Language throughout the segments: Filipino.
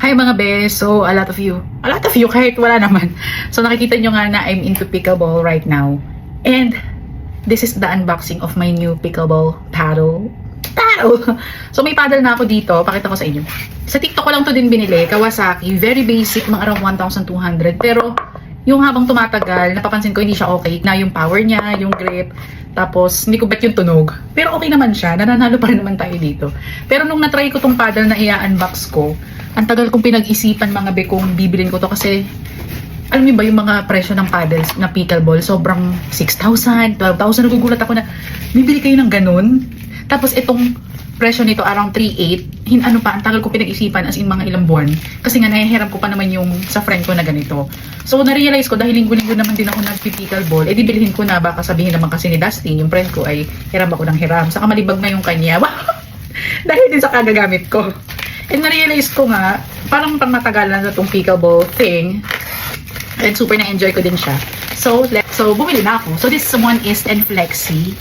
Hi mga be, so a lot of you kahit wala naman. So nakikita nyo nga na I'm into pickleball right now. And this is the unboxing of my new pickleball paddle. So may paddle na ako dito, pakita ko sa inyo. Sa TikTok ko lang to din binili, Kawasaki, very basic, mga around 1,200. Pero yung habang tumatagal, napapansin ko hindi siya okay na yung power niya, yung grip. Tapos, hindi ko bet yung tunog. Pero okay naman siya. Nananalo pa rin naman tayo dito. Pero nung natry ko tong paddle na i-unbox ko, ang tagal kong pinag-isipan mga be kung bibilin ko to kasi alam niyo ba yung mga presyo ng paddles na pickleball, sobrang 6,000, 12,000. Nagugulat ako na bibili kayo ng ganun. Tapos itong presyo nito around 3,800. Ano pa, ang tagal ko pinag-isipan as in mga ilang buwan. Kasi nga nahihiram ko pa naman yung sa friend ko na ganito. So na-realize ko dahil linggo-linggo naman din ako nagpi-pickleball, edi bilhin ko na, baka sabihin naman kasi ni Dustin, yung friend ko ay hiram ako ng hiram. Saka malibag na yung kanya. Dahil din sa kagagamit ko. And na-realize ko nga, parang pang matagalan na itong pickleball thing. And super na-enjoy ko din siya. So bumili na ako. So this one is Enflexi.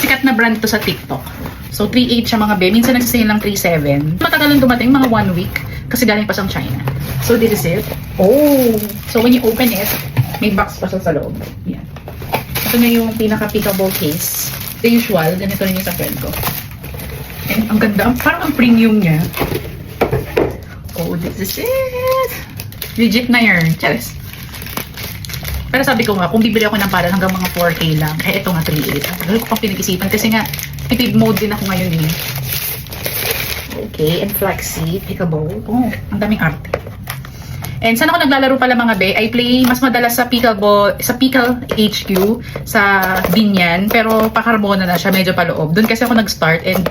Sikat na brand to sa TikTok. So 3,800 siya mga be. Minsan nagsisale lang 3,700. Matagalan dumating, mga 1 week. Kasi galing pa sa China. So this is it. Oh! So when you open it, may box pa siya sa loob. Yan. Ito na yung pinaka-pickleball case. The usual, ganito rin yung sa friend ko. And ang ganda, parang ang premium niya. Oh, this is it! Legit na yarn. Charis. Pero sabi ko nga, kung bibili ako ng paddle hanggang mga 4K lang, eh ito nga 3,800. Tagal ko pang pinag-isipan kasi nga, tipid mode din ako ngayon eh. Okay, and Enflexi, pickleball. Oh, ang daming arte. And saan ako naglalaro pala mga be? I play mas madalas sa pickleball, sa Pickle HQ, sa Binyan. Pero pa-Carbona na siya, medyo paloob. Doon kasi ako nag-start and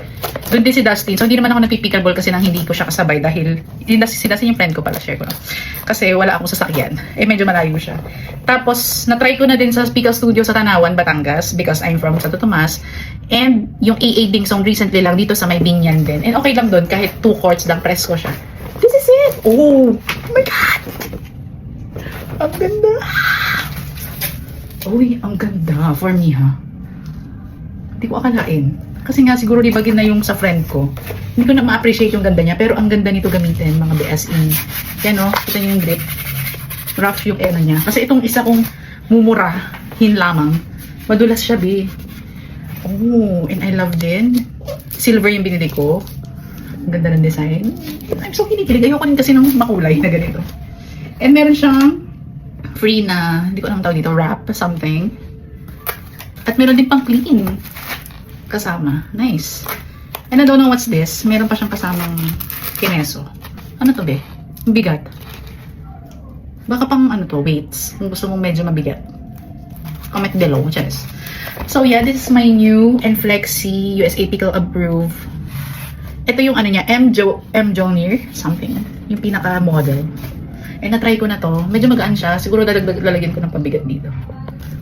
doon din si Dustin. So hindi naman ako nagpi-pickleball kasi nang hindi ko siya kasabay dahil si Dustin yung friend ko pala, share ko lang. Kasi wala akong sasakyan. Eh medyo malayo siya. Tapos na-try ko na din sa Pickle Studio sa Tanawan, Batangas because I'm from Santo Tomas. And yung AA Ding Song recently lang dito sa may Binyan din. And okay lang doon kahit 2 courts lang press ko siya. This is it! Oh my God! Ang ganda! Uy, ang ganda for me ha. Hindi ko akalain. Kasi nga siguro libagin na yung sa friend ko. Hindi ko na ma-appreciate yung ganda niya. Pero ang ganda nito gamitin mga BS in. Yan o, kita niyo yung grip. Rough yung ano niya. Kasi itong isa kong mumurahin lamang. Madulas siya be. Oh, and I love din. Silver yung binili ko. Ang ganda ng design. I'm so kinikilig. Ayoko din kasi ng makulay na ganito. And meron siyang free na, hindi ko alam tawag dito, wrap, something. At meron din pang clean. Kasama. Nice. And I don't know what's this. Meron pa siyang kasamang kineso. Ano to be? Bigat. Baka pang ano to, weights. Kung gusto mong medyo mabigat. Comment below. Cheers. So yeah, this is my new Enflexi USA Pickle Approved. Ito yung ano niya, M. Jonier, something. Yung pinaka-model. And na-try ko na to. Medyo magaan siya. Siguro lalagyan ko ng pabigat dito.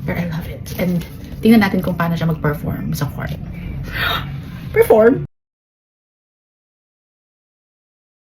But I love it. And tingnan natin kung paano siya mag-perform sa court. Perform?